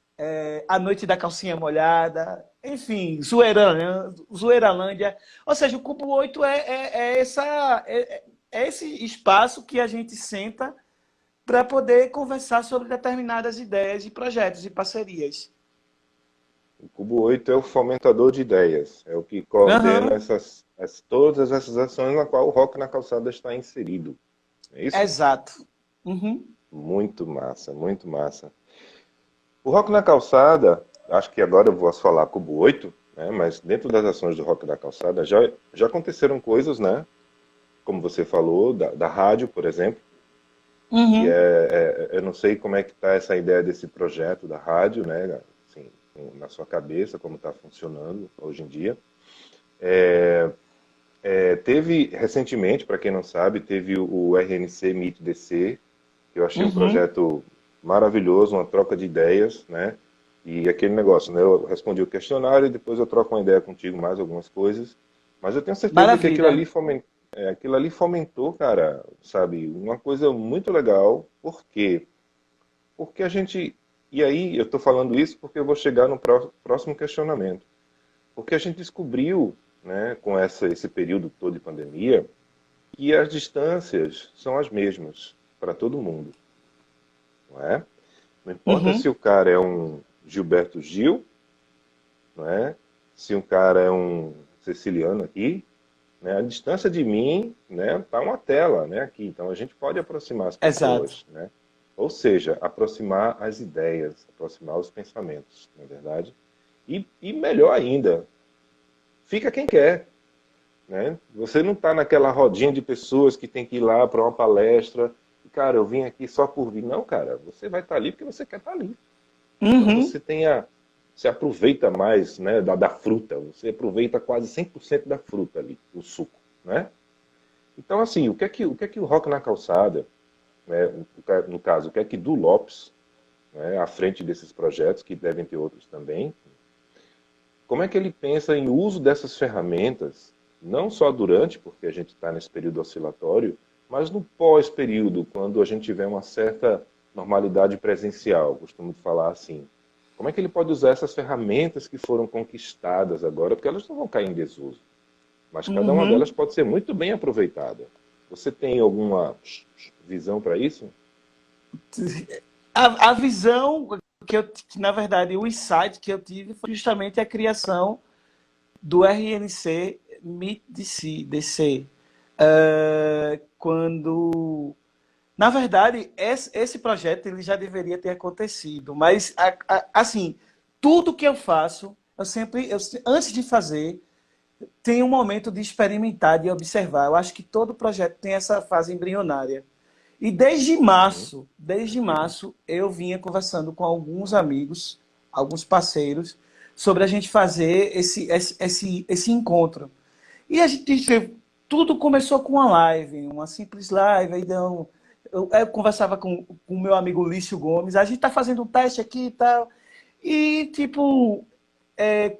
A Noite da Calcinha Molhada, enfim, Zoeiralândia. Ou seja, o Cubo 8 é esse espaço que a gente senta para poder conversar sobre determinadas ideias e projetos e parcerias. O Cubo 8 é o fomentador de ideias, é o que coordena Aham, todas essas ações na qual o Rock na Calçada está inserido. É isso? exato. Uhum, Muito massa, muito massa. O Rock na Calçada, acho que agora eu vou falar Cubo 8, né? Mas dentro das ações do Rock na Calçada já aconteceram coisas, né? Como você falou, da rádio, por exemplo, que uhum. eu não sei como é que está essa ideia desse projeto da rádio, né? Assim, na sua cabeça, como está funcionando hoje em dia. Teve recentemente, para quem não sabe, teve o RNC Meet DC, que eu achei um Uhum. projeto maravilhoso, uma troca de ideias, né? E aquele negócio, né? Eu respondi o questionário e depois eu troco uma ideia contigo, mais algumas coisas. Mas eu tenho certeza que Maravilha. aquilo ali fomentou, cara, sabe, uma coisa muito legal. Por quê? Porque a gente. E aí, eu estou falando isso porque eu vou chegar no próximo questionamento. Porque a gente descobriu, né, com esse período todo de pandemia, que as distâncias são as mesmas para todo mundo, não é? Não importa se Uhum. o cara é um Gilberto Gil, não é? Se um cara é um Ceciliano aqui, né? A distância de mim, né, tá uma tela, né, aqui. Então a gente pode aproximar as Exato. pessoas, né? Ou seja, aproximar as ideias, aproximar os pensamentos, na verdade. E melhor ainda, fica quem quer, né? Você não está naquela rodinha de pessoas que tem que ir lá para uma palestra, cara, eu vim aqui só por vir. Não, cara, você vai estar ali porque você quer estar ali. Então Uhum, você aproveita mais, né, da fruta, você aproveita quase 100% da fruta ali, o suco, né? Então, assim, o que é que o Rock na Calçada, né, no caso, o que é que Du Lopes, né, à frente desses projetos, que devem ter outros também, como é que ele pensa em uso dessas ferramentas, não só durante, porque a gente está nesse período oscilatório, mas no pós-período, quando a gente tiver uma certa normalidade presencial, costumo falar assim. Como é que ele pode usar essas ferramentas que foram conquistadas agora, porque elas não vão cair em desuso, mas cada uma uhum. delas pode ser muito bem aproveitada. Você tem alguma visão para isso? A visão que, na verdade, o insight que eu tive foi justamente a criação do RNC Meet DC. Quando, na verdade, esse projeto ele já deveria ter acontecido, mas assim, tudo que eu faço, antes de fazer, tem um momento de experimentar, de observar. Eu acho que todo projeto tem essa fase embrionária. E Uhum, desde março, eu vinha conversando com alguns amigos, alguns parceiros, sobre a gente fazer esse encontro. E a gente, tudo começou com uma live, uma simples live. Aí eu conversava com o meu amigo Lício Gomes, a gente está fazendo um teste aqui e tal. E, tipo,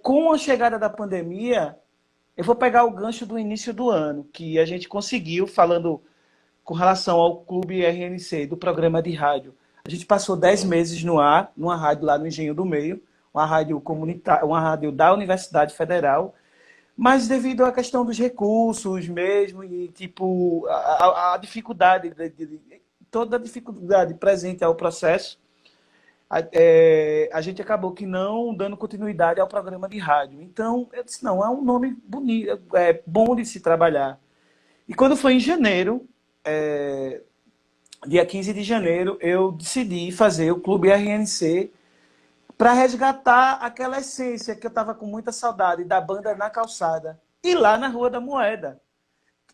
com a chegada da pandemia, eu vou pegar o gancho do início do ano, que a gente conseguiu, falando com relação ao Clube RNC, do programa de rádio. A gente passou 10 uhum, meses no ar, numa rádio lá no Engenho do Meio, uma rádio comunitária, uma rádio da Universidade Federal, mas devido à questão dos recursos mesmo, e tipo, a dificuldade, toda a dificuldade presente ao processo, a gente acabou que não dando continuidade ao programa de rádio. Então, eu disse, não, é um nome bonito, é bom de se trabalhar. E quando foi em janeiro, dia 15 de janeiro, eu decidi fazer o Clube RNC para resgatar aquela essência que eu estava com muita saudade da banda na calçada e lá na Rua da Moeda.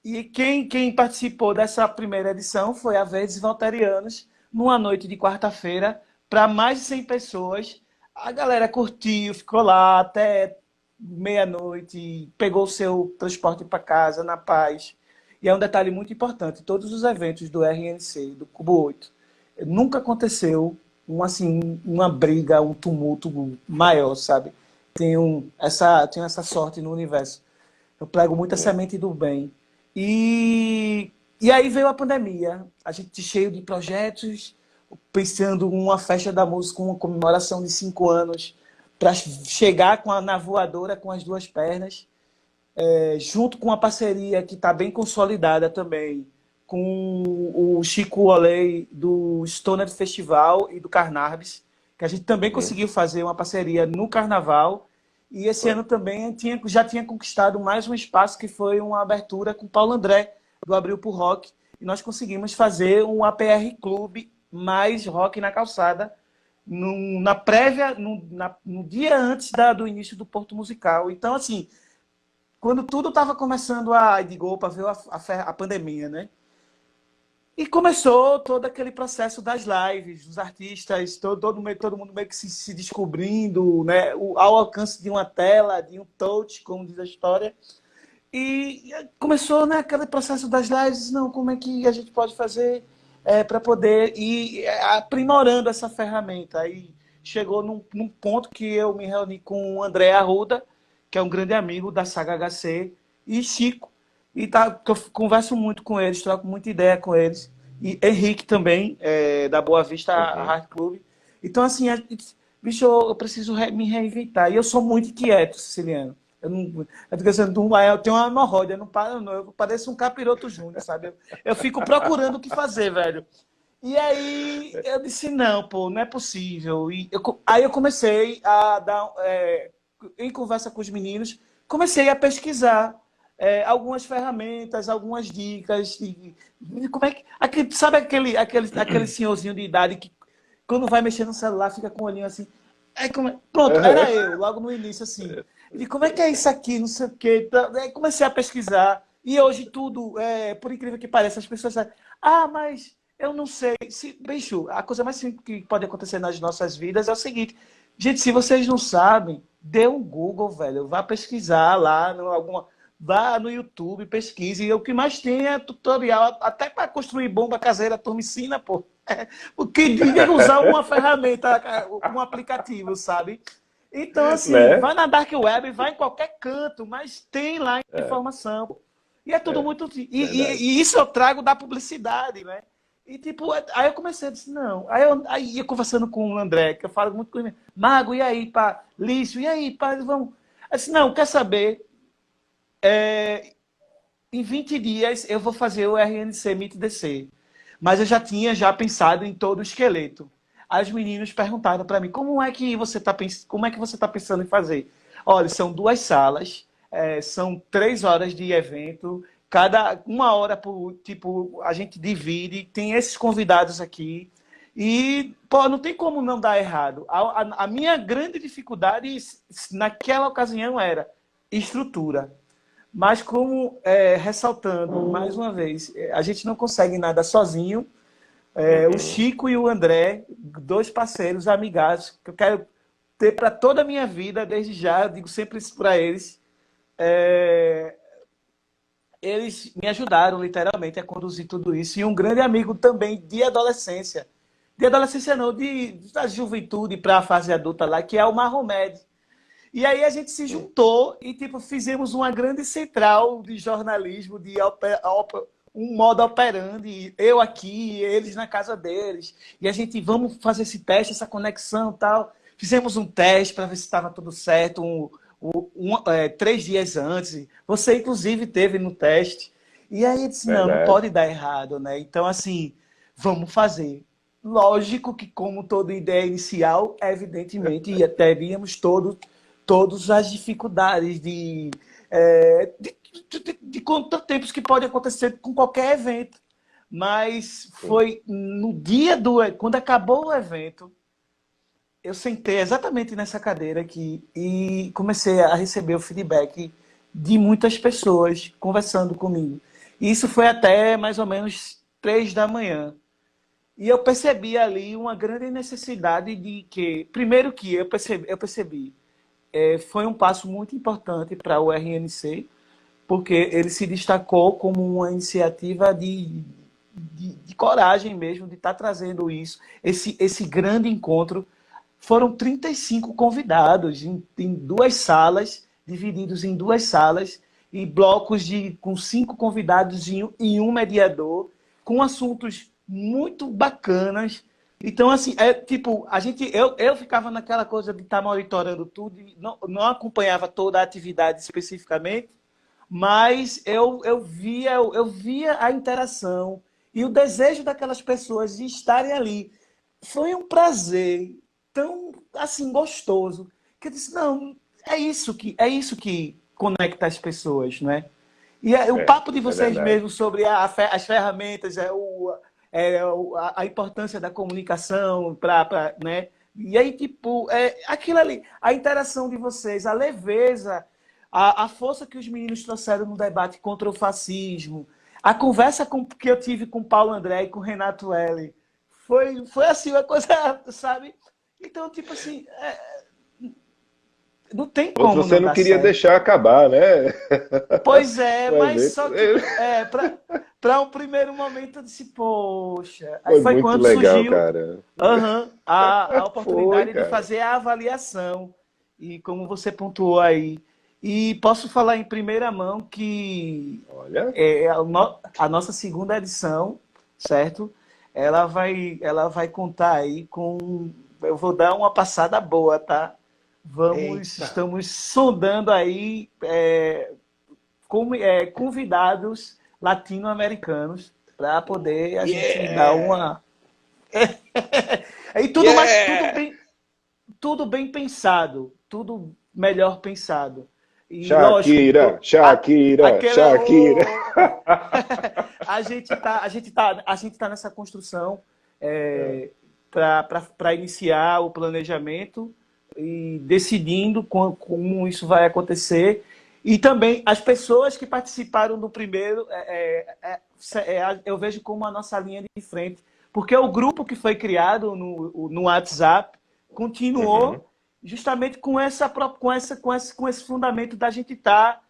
E quem participou dessa primeira edição foi a Verdes Voltarianos, numa noite de quarta-feira, para mais de 100 pessoas. A galera curtiu, ficou lá até meia-noite, pegou o seu transporte para casa na paz. E é um detalhe muito importante: todos os eventos do RNC, do Cubo 8, nunca aconteceu assim, uma briga, um tumulto maior, sabe? Tenho essa sorte no universo. Eu prego muita sim, semente do bem. E aí veio a pandemia, a gente cheio de projetos, pensando em uma festa da música, uma comemoração de 5 anos, para chegar na voadora com as duas pernas, junto com uma parceria que está bem consolidada também, com o Chico Olei do Stoner Festival e do Carnarves, que a gente também uhum, conseguiu fazer uma parceria no Carnaval. E esse foi, ano também já tinha conquistado mais um espaço, que foi uma abertura com Paulo André, do Abril por Rock. E nós conseguimos fazer um APR Clube mais rock na calçada, na prévia, no dia antes do início do Porto Musical. Então, assim, quando tudo estava começando a de golpa, veio a pandemia, né? E começou todo aquele processo das lives, dos artistas, todo mundo meio que se descobrindo, né? Ao alcance de uma tela, de um touch, como diz a história. E começou, né, aquele processo das lives, não, como é que a gente pode fazer para poder ir aprimorando essa ferramenta. Aí chegou num ponto que eu me reuni com o André Arruda, que é um grande amigo da Saga HC, e Chico, que eu converso muito com eles, troco muita ideia com eles, e Henrique também, da Boa Vista uhum, Hard Club. Então, assim, bicho, eu preciso me reinventar. E eu sou muito inquieto, Siciliano. Eu digo assim, eu tenho uma hemorroida, eu não paro, não. Eu pareço um capiroto júnior, sabe? Eu fico procurando o que fazer, velho. E aí eu disse, não, pô, não é possível. Aí eu comecei a dar, em conversa com os meninos, comecei a pesquisar algumas ferramentas, algumas dicas. Como é que, sabe aquele senhorzinho de idade que quando vai mexer no celular fica com o olhinho assim. Pronto, uhum, era eu, logo no início, assim. E como é que é isso aqui? Não sei o quê. Aí comecei a pesquisar. E hoje tudo, por incrível que pareça, as pessoas dizem, mas Eu não sei. Bicho, a coisa mais simples que pode acontecer nas nossas vidas é o seguinte. Gente, se vocês não sabem, dê um Google, velho. Vá pesquisar lá, vá no YouTube, pesquise. E o que mais tem é tutorial. Até para construir bomba caseira, a turma ensina, pô. Porque ninguém usar uma ferramenta, um aplicativo, sabe? Então, assim, Né? vai na Dark Web, vai em qualquer canto, mas tem lá informação. E é tudo muito. Verdade. E isso eu trago da publicidade, né? E tipo, aí eu comecei a dizer, não. Aí ia conversando com o André, que eu falo muito com ele. Mago, e aí, pá? Lício, e aí, pá? Vamos. Eu disse, não, quer saber? Em 20 dias eu vou fazer o RNC MIT DC. Mas eu já tinha pensado em todo o esqueleto. Aí os meninos perguntaram para mim, como é que você está pensando em fazer? Olha, são 2 salas, são 3 horas de evento, cada 1 hora por, tipo, a gente divide, tem esses convidados aqui. E, pô, não tem como não dar errado. A minha grande dificuldade naquela ocasião era estrutura. Mas como, ressaltando mais uma vez, a gente não consegue nada sozinho. O Uhum. Chico e o André, 2 parceiros, amigados, que eu quero ter para toda a minha vida, desde já, eu digo sempre isso para eles. É, eles me ajudaram literalmente a conduzir tudo isso. E um grande amigo também de adolescência. De adolescência não, da juventude para a fase adulta lá, que é o Marromed. E aí a gente se juntou e tipo fizemos uma grande central de jornalismo, um modo operandi, eu aqui, eles na casa deles. E a gente vamos fazer esse teste, essa conexão, e tal. Fizemos um teste para ver se estava tudo certo, 3 dias antes. Você inclusive teve no teste. E aí eu disse, não Verdade. pode dar errado, né? Então assim, vamos fazer. Lógico que, como toda ideia inicial, evidentemente, teríamos todas as dificuldades de contratempos que podem acontecer com qualquer evento. Mas Sim. foi no dia quando acabou o evento, eu sentei exatamente nessa cadeira aqui e comecei a receber o feedback de muitas pessoas conversando comigo. E isso foi até mais ou menos 3 da manhã. E eu percebi ali uma grande necessidade de primeiro que eu percebi foi um passo muito importante para o RNC, porque ele se destacou como uma iniciativa de coragem mesmo, de estar trazendo esse grande encontro. Foram 35 convidados em 2 salas, divididos em 2 salas, e blocos com 5 convidados e um mediador, com assuntos muito bacanas. Então, assim, tipo, eu ficava naquela coisa de estar monitorando tudo, e não acompanhava toda a atividade especificamente, mas eu via a interação e o desejo daquelas pessoas de estarem ali. Foi um prazer tão assim gostoso que eu disse, não, é isso que conecta as pessoas, né? E o papo de É vocês verdade. mesmo sobre as ferramentas, a importância da comunicação né? E aí, tipo, aquilo ali, a interação de vocês, a leveza, a força que os meninos trouxeram no debate contra o fascismo, a conversa que eu tive com o Paulo André e com o Renato L. Foi assim, uma coisa, sabe? Então, tipo assim, não tem como Você não não dar queria certo. deixar acabar, né? Pois é, O mas evento só que para um primeiro momento eu disse, poxa. Aí foi foi muito quando legal, surgiu cara. a Foi, oportunidade de cara. fazer a avaliação. E como você pontuou aí. E posso falar em primeira mão que Olha, a nossa segunda edição, certo? Ela vai contar aí com. Eu vou dar uma passada boa, tá? eita. Estamos sondando aí convidados latino-americanos para poder a gente dar Yeah! uma. E tudo mais, Yeah! tudo bem pensado, tudo melhor pensado. E lógico, Shakira, Shakira, aquela. Shakira. A gente tá nessa construção para iniciar o planejamento e decidindo como isso vai acontecer. E também as pessoas que participaram do primeiro eu vejo como a nossa linha de frente, porque o grupo que foi criado no WhatsApp Uhum. continuou justamente com esse fundamento da gente estar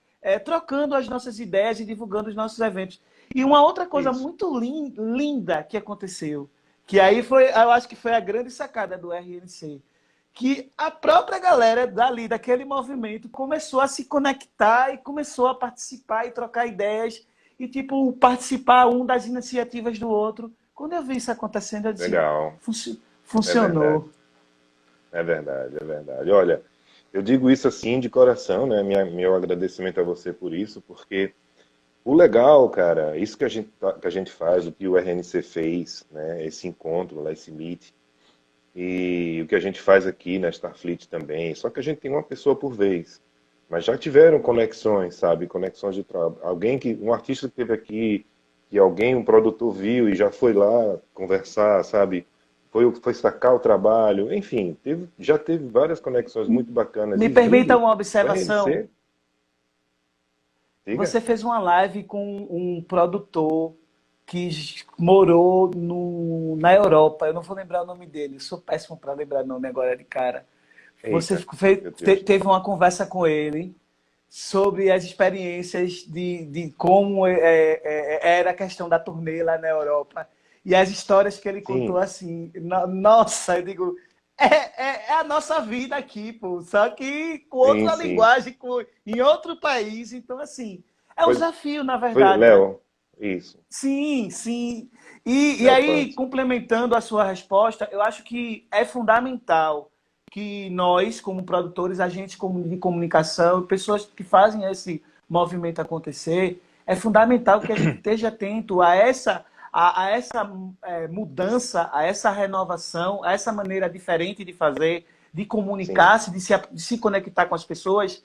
trocando as nossas ideias e divulgando os nossos eventos. E uma outra coisa Isso. muito linda que aconteceu, que aí foi, eu acho que foi a grande sacada do RNC, que a própria galera dali, daquele movimento, começou a se conectar e começou a participar e trocar ideias e, tipo, participar um das iniciativas do outro. Quando eu vi isso acontecendo, eu disse, Legal. É verdade. funcionou. É verdade, é verdade. Olha, eu digo isso assim de coração, né? Meu agradecimento a você por isso, porque o legal, cara, isso que que a gente faz, o que o RNC fez, né? Esse encontro lá, esse meet, e o que a gente faz aqui na Starfleet também, só que a gente tem uma pessoa por vez. Mas já tiveram conexões, sabe? Conexões de trabalho. Um artista que esteve aqui, que alguém, um produtor viu e já foi lá conversar, sabe? Foi sacar o trabalho, enfim, já teve várias conexões muito bacanas. Me E permita vindo uma o observação. RNC, diga. Você fez uma live com um produtor que morou na Europa. Eu não vou lembrar o nome dele. Eu sou péssimo para lembrar o nome agora de cara. Você Eita, meu Deus. teve uma conversa com ele sobre as experiências de como era a questão da turnê lá na Europa. E as histórias que ele contou Sim, assim. Nossa, eu digo, é a nossa vida aqui, pô. Só que com sim, outra sim. linguagem, em outro país. Então, assim, é um Foi, desafio, na foi verdade, né? Léo, isso. Sim, sim. E Léo aí, Pans. complementando a sua resposta, eu acho que é fundamental que nós, como produtores, agentes de comunicação, pessoas que fazem esse movimento acontecer, é fundamental que a gente esteja atento a essa mudança, a essa renovação, a essa maneira diferente de fazer, de Sim, comunicar-se, de se conectar com as pessoas,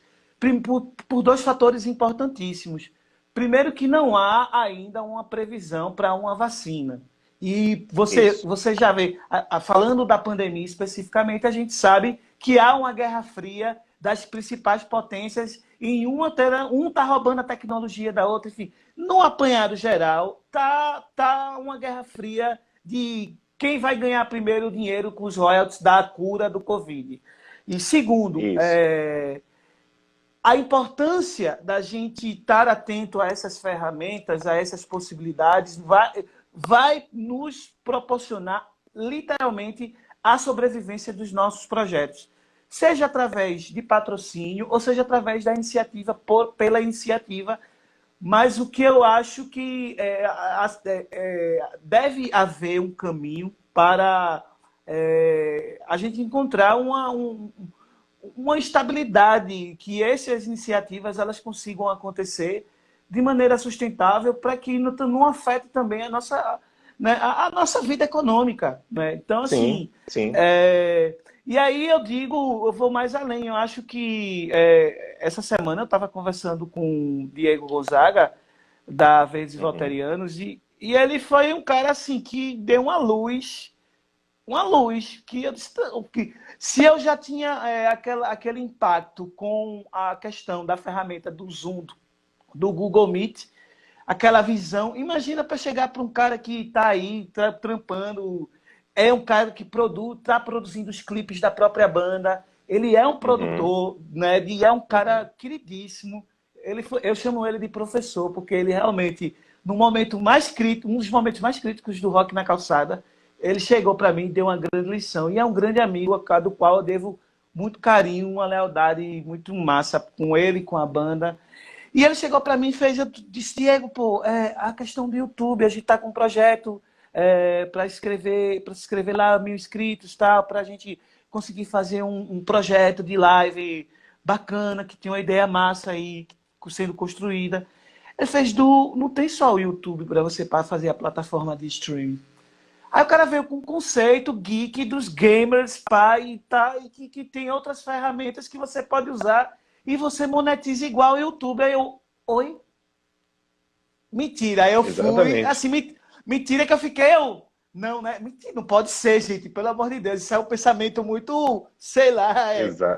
por dois fatores importantíssimos. Primeiro, que não há ainda uma previsão para uma vacina. E você, isso. você já vê, falando da pandemia especificamente, a gente sabe que há uma guerra fria das principais potências e um está roubando a tecnologia da outra. Enfim, no apanhado geral, tá uma guerra fria de quem vai ganhar primeiro o dinheiro com os royalties da cura do Covid. E segundo, Isso. a importância da gente estar atento a essas ferramentas, a essas possibilidades, vai nos proporcionar, literalmente, a sobrevivência dos nossos projetos. Seja através de patrocínio, ou seja através da iniciativa, pela iniciativa. Mas o que eu acho que deve haver um caminho para a gente encontrar uma estabilidade, que essas iniciativas elas consigam acontecer de maneira sustentável para que não afete também né, a nossa vida econômica. Né? Então, Sim, assim, sim. é, e aí eu digo, eu vou mais além, eu acho que essa semana eu estava conversando com o Diego Gonzaga, da Verdes Uhum. Volterianos, e ele foi um cara assim que deu uma luz que eu disse, que se eu já tinha aquele impacto com a questão da ferramenta do Zoom, do Google Meet, aquela visão, imagina para chegar para um cara que está aí trampando, é um cara que está produzindo os clipes da própria banda, ele é um Uhum. produtor, né, e é um Uhum. cara queridíssimo. Eu chamo ele de professor, porque ele realmente, no momento mais crítico, um dos momentos mais críticos do Rock na Calçada, ele chegou para mim e deu uma grande lição. E é um grande amigo, do qual eu devo muito carinho, uma lealdade muito massa com ele, com a banda. E ele chegou para mim e fez, eu disse, Diego, pô, a questão do YouTube, a gente está com um projeto para escrever lá 1.000 inscritos, tal, para a gente conseguir fazer um projeto de live bacana, que tem uma ideia massa aí sendo construída. Ele fez não tem só o YouTube para você fazer a plataforma de streaming. Aí o cara veio com um conceito geek dos gamers, pá, e, tá, e que tem outras ferramentas que você pode usar e você monetiza igual o YouTube. Aí eu, oi? Mentira. Aí eu fui, Exatamente. assim, mentira que eu fiquei, não, né? Mentira, não pode ser, gente, pelo amor de Deus. Isso é um pensamento muito, sei lá,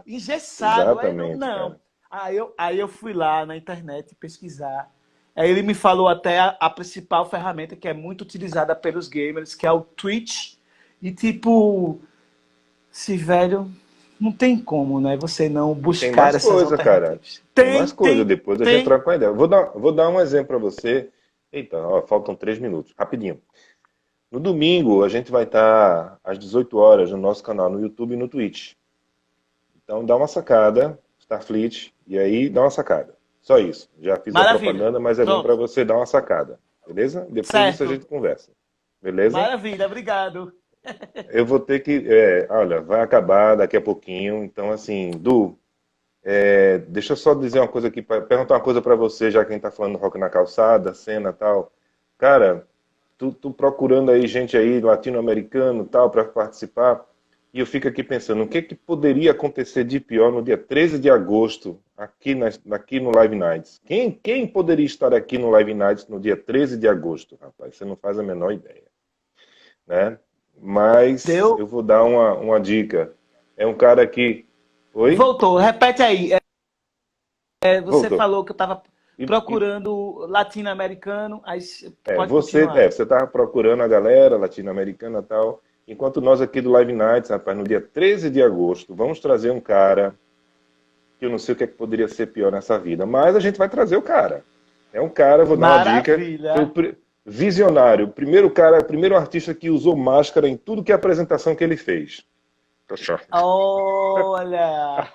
engessado. Aí não, Exatamente, não. cara. Aí eu fui lá na internet pesquisar. Aí ele me falou até a principal ferramenta que é muito utilizada pelos gamers, que é o Twitch. E tipo, se velho, não tem como, né? Você não E tem buscar mais essas coisa, cara. alternativas. Tem mais Tem, coisa. tem, Depois a gente tem. troca uma ideia. Vou dar um exemplo para você. Eita, ó, faltam 3 minutos. Rapidinho. No domingo, a gente vai estar às 18 horas no nosso canal no YouTube e no Twitch. Então dá uma sacada, Starfleet, e aí dá uma sacada. Só isso. Já fiz a Maravilha. propaganda, mas é bom para Pronto. você dar uma sacada. Beleza? Depois disso a Certo. gente conversa. Beleza? Maravilha, obrigado. Eu vou ter que. Olha, vai acabar daqui a pouquinho. Então, assim, Du, deixa eu só dizer uma coisa aqui, perguntar uma coisa para você, já que a gente tá falando rock na calçada, cena e tal. Cara, tu procurando aí gente aí, latino-americano e tal, para participar. E eu fico aqui pensando, o que que poderia acontecer de pior no dia 13 de agosto, aqui no Live Nights? Quem poderia estar aqui no Live Nights no dia 13 de agosto, rapaz? Você não faz a menor ideia, né? Mas Deu? eu vou dar uma dica. É um cara que... Oi? Voltou. Repete aí. Você Voltou. falou que eu estava E, e- procurando latino-americano. Aí pode você continuar. estava procurando a galera latino-americana e tal. Enquanto nós aqui do Live Nights, rapaz, no dia 13 de agosto, vamos trazer um cara que eu não sei o que é que poderia ser pior nessa vida, mas a gente vai trazer o cara. É um cara, vou dar uma dica, foi Maravilha. visionário, o primeiro cara, o primeiro artista que usou máscara em tudo que é apresentação que ele fez. Olha.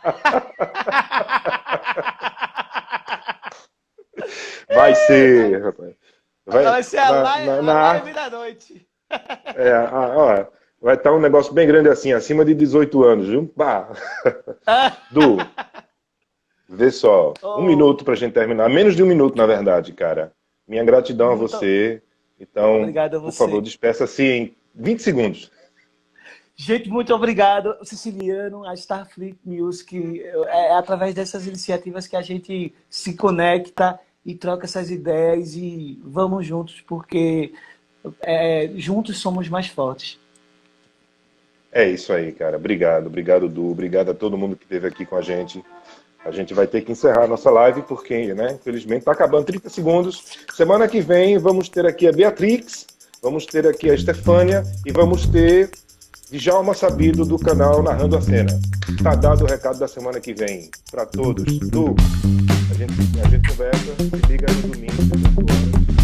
Vai ser, rapaz. Vai ser a Na, a na, live da noite. ó, vai estar um negócio bem grande assim, acima de 18 anos, viu? Bah. Du, vê só, um Oh, minuto pra gente terminar, menos de um minuto, na verdade, cara. Minha gratidão a muito você. Então, obrigado a por favor, você. despeça-se em 20 segundos. Gente, muito obrigado, Siciliano, a Starfleet Music. É através dessas iniciativas que a gente se conecta e troca essas ideias e vamos juntos, porque juntos somos mais fortes. É isso aí, cara. Obrigado, Du. Obrigado a todo mundo que esteve aqui com a gente. A gente vai ter que encerrar a nossa live, porque, né, infelizmente, está acabando 30 segundos. Semana que vem vamos ter aqui a Beatrix, vamos ter aqui a Estefânia e vamos ter Djalma Sabido do canal Narrando a Cena. Tá dado o recado da semana que vem para todos. Du, a gente conversa, se liga no domingo, 18 horas.